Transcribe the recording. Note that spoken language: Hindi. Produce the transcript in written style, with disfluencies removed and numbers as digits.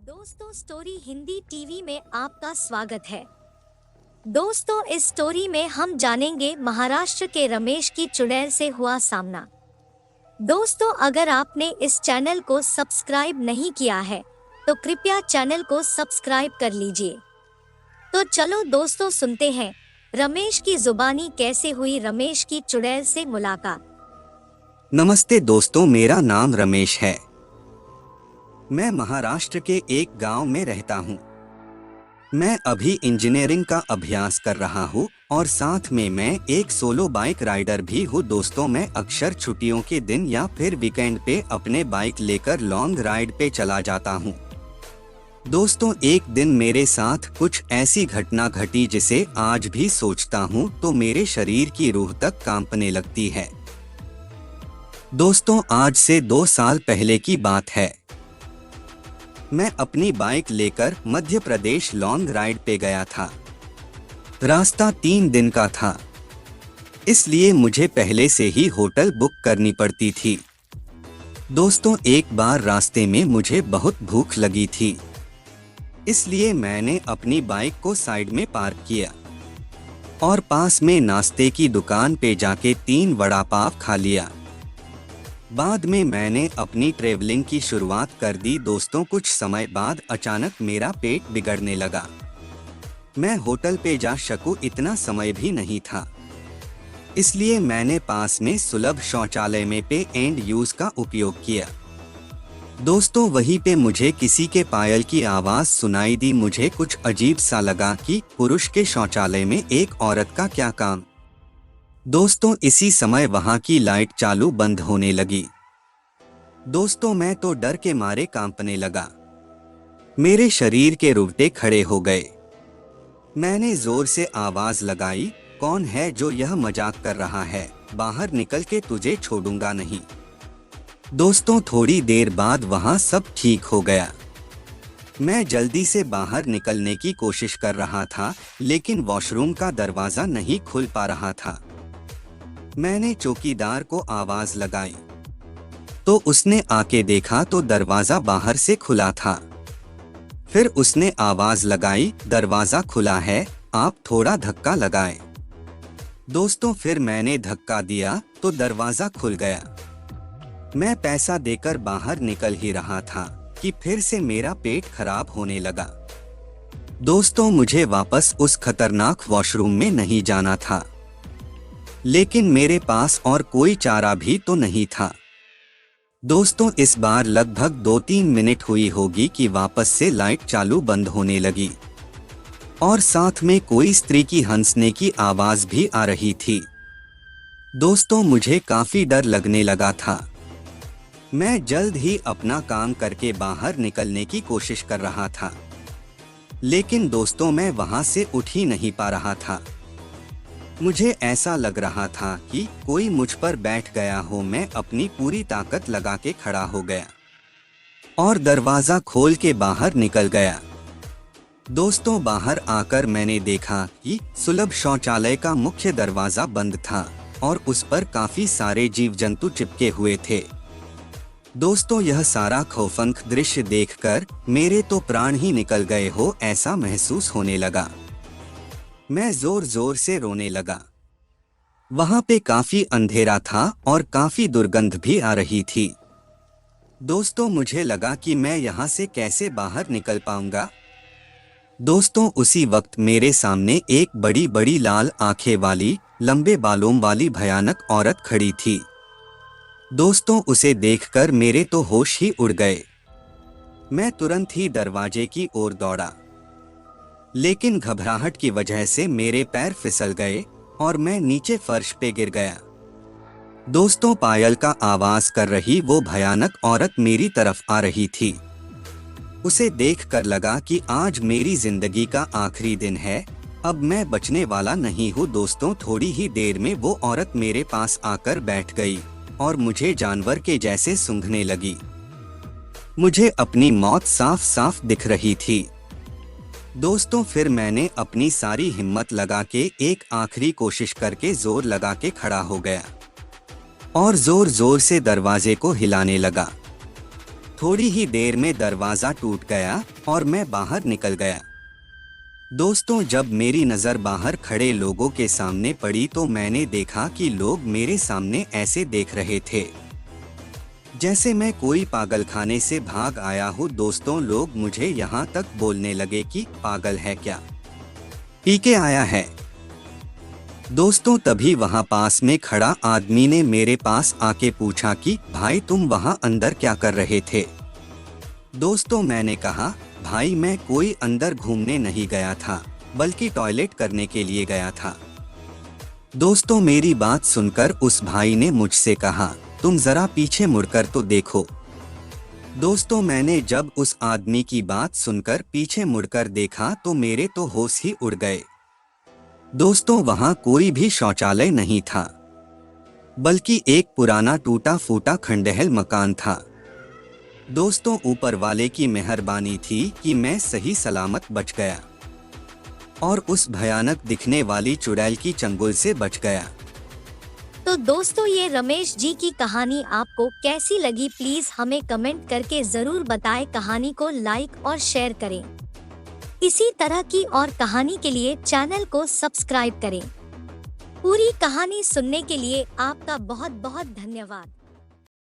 दोस्तों, स्टोरी हिंदी टीवी में आपका स्वागत है। दोस्तों, इस स्टोरी में हम जानेंगे महाराष्ट्र के रमेश की चुड़ैल से हुआ सामना। दोस्तों, अगर आपने इस चैनल को सब्सक्राइब नहीं किया है तो कृपया चैनल को सब्सक्राइब कर लीजिए। तो चलो दोस्तों, सुनते हैं रमेश की जुबानी कैसे हुई रमेश की चुड़ैल से मुलाकात। नमस्ते दोस्तों, मेरा नाम रमेश है। मैं महाराष्ट्र के एक गांव में रहता हूं। मैं अभी इंजीनियरिंग का अभ्यास कर रहा हूं और साथ में मैं एक सोलो बाइक राइडर भी हूं। दोस्तों, मैं अक्सर छुट्टियों के दिन या फिर वीकेंड पे अपने बाइक लेकर लॉन्ग राइड पे चला जाता हूं। दोस्तों, एक दिन मेरे साथ कुछ ऐसी घटना घटी जिसे आज भी सोचता हूं तो मेरे शरीर की रूह तक कांपने लगती है। दोस्तों, आज से 2 साल पहले की बात है। मैं अपनी बाइक लेकर मध्य प्रदेश लॉन्ग राइड पे गया था। रास्ता 3 दिन का था, इसलिए मुझे पहले से ही होटल बुक करनी पड़ती थी। दोस्तों, एक बार रास्ते में मुझे बहुत भूख लगी थी, इसलिए मैंने अपनी बाइक को साइड में पार्क किया और पास में नाश्ते की दुकान पे जाके 3 वड़ा पाव खा लिया। बाद में मैंने अपनी ट्रेवलिंग की शुरुआत कर दी। दोस्तों, कुछ समय बाद अचानक मेरा पेट बिगड़ने लगा। मैं होटल पे जा सकूं इतना समय भी नहीं था, इसलिए मैंने पास में सुलभ शौचालय में पे एंड यूज का उपयोग किया। दोस्तों, वहीं पे मुझे किसी के पायल की आवाज सुनाई दी। मुझे कुछ अजीब सा लगा कि पुरुष के शौचालय में एक औरत का क्या काम। दोस्तों, इसी समय वहां की लाइट चालू बंद होने लगी। दोस्तों, मैं तो डर के मारे कांपने लगा। मेरे शरीर के रोंगटे खड़े हो गए। मैंने जोर से आवाज लगाई, कौन है जो यह मजाक कर रहा है? बाहर निकल के तुझे छोड़ूंगा नहीं। दोस्तों, थोड़ी देर बाद वहां सब ठीक हो गया। मैं जल्दी से बाहर निकलने की कोशिश कर रहा था, लेकिन वॉशरूम का दरवाजा नहीं खुल पा रहा था। मैंने चौकीदार को आवाज लगाई तो उसने आके देखा तो दरवाजा बाहर से खुला था। फिर उसने आवाज लगाई, दरवाजा खुला है, आप थोड़ा धक्का लगाएं। दोस्तों, फिर मैंने धक्का दिया तो दरवाजा खुल गया। मैं पैसा देकर बाहर निकल ही रहा था कि फिर से मेरा पेट खराब होने लगा। दोस्तों, मुझे वापस उस खतरनाक वॉशरूम में नहीं जाना था, लेकिन मेरे पास और कोई चारा भी तो नहीं था। दोस्तों, इस बार लगभग 2-3 मिनट हुई होगी कि वापस से लाइट चालू बंद होने लगी और साथ में कोई स्त्री की हंसने की आवाज भी आ रही थी। दोस्तों, मुझे काफी डर लगने लगा था। मैं जल्द ही अपना काम करके बाहर निकलने की कोशिश कर रहा था, लेकिन दोस्तों, मैं वहां से उठ ही नहीं पा रहा था। मुझे ऐसा लग रहा था कि कोई मुझ पर बैठ गया हो। मैं अपनी पूरी ताकत लगा के खड़ा हो गया और दरवाजा खोल के बाहर निकल गया। दोस्तों, बाहर आकर मैंने देखा कि सुलभ शौचालय का मुख्य दरवाजा बंद था और उस पर काफी सारे जीव जंतु चिपके हुए थे। दोस्तों, यह सारा खौफनाक दृश्य देखकर मेरे तो प्राण ही निकल गए हो ऐसा महसूस होने लगा। मैं जोर जोर से रोने लगा। वहां पे काफी अंधेरा था और काफी दुर्गंध भी आ रही थी। दोस्तों, मुझे लगा कि मैं यहाँ से कैसे बाहर निकल पाऊंगा। दोस्तों, उसी वक्त मेरे सामने एक बड़ी बड़ी लाल आंखें वाली, लंबे बालों वाली भयानक औरत खड़ी थी। दोस्तों, उसे देखकर मेरे तो होश ही उड़ गए। मैं तुरंत ही दरवाजे की ओर दौड़ा, लेकिन घबराहट की वजह से मेरे पैर फिसल गए और मैं नीचे फर्श पे गिर गया। दोस्तों, पायल का आवाज कर रही वो भयानक औरत मेरी तरफ आ रही थी। उसे देखकर लगा कि आज मेरी जिंदगी का आखिरी दिन है, अब मैं बचने वाला नहीं हूँ। दोस्तों, थोड़ी ही देर में वो औरत मेरे पास आकर बैठ गई और मुझे जानवर के जैसे सूंघने लगी। मुझे अपनी मौत साफ साफ दिख रही थी। दोस्तों, फिर मैंने अपनी सारी हिम्मत लगा के एक आखिरी कोशिश करके जोर लगा के खड़ा हो गया और जोर जोर से दरवाजे को हिलाने लगा। थोड़ी ही देर में दरवाजा टूट गया और मैं बाहर निकल गया। दोस्तों, जब मेरी नज़र बाहर खड़े लोगों के सामने पड़ी तो मैंने देखा कि लोग मेरे सामने ऐसे देख रहे थे जैसे मैं कोई पागलखाने से भाग आया हूँ। दोस्तों, लोग मुझे यहाँ तक बोलने लगे कि पागल है क्या, पी के आया है। दोस्तों, तभी वहाँ पास में खड़ा आदमी ने मेरे पास आके पूछा कि भाई तुम वहाँ अंदर क्या कर रहे थे। दोस्तों, मैंने कहा भाई मैं कोई अंदर घूमने नहीं गया था, बल्कि टॉयलेट करने के लिए गया था। दोस्तों, मेरी बात सुनकर उस भाई ने मुझसे कहा तुम जरा पीछे मुड़कर तो देखो। दोस्तों, मैंने जब उस आदमी की बात सुनकर पीछे मुड़कर देखा तो मेरे तो होश ही उड़ गए। दोस्तों, वहां कोई भी शौचालय नहीं था, बल्कि एक पुराना टूटा फूटा खंडहर मकान था। दोस्तों, ऊपर वाले की मेहरबानी थी कि मैं सही सलामत बच गया और उस भयानक दिखने वाली चुड़ैल की चंगुल से बच गया। तो दोस्तों, ये रमेश जी की कहानी आपको कैसी लगी, प्लीज हमें कमेंट करके जरूर बताएं। कहानी को लाइक और शेयर करें। इसी तरह की और कहानी के लिए चैनल को सब्सक्राइब करें। पूरी कहानी सुनने के लिए आपका बहुत बहुत धन्यवाद।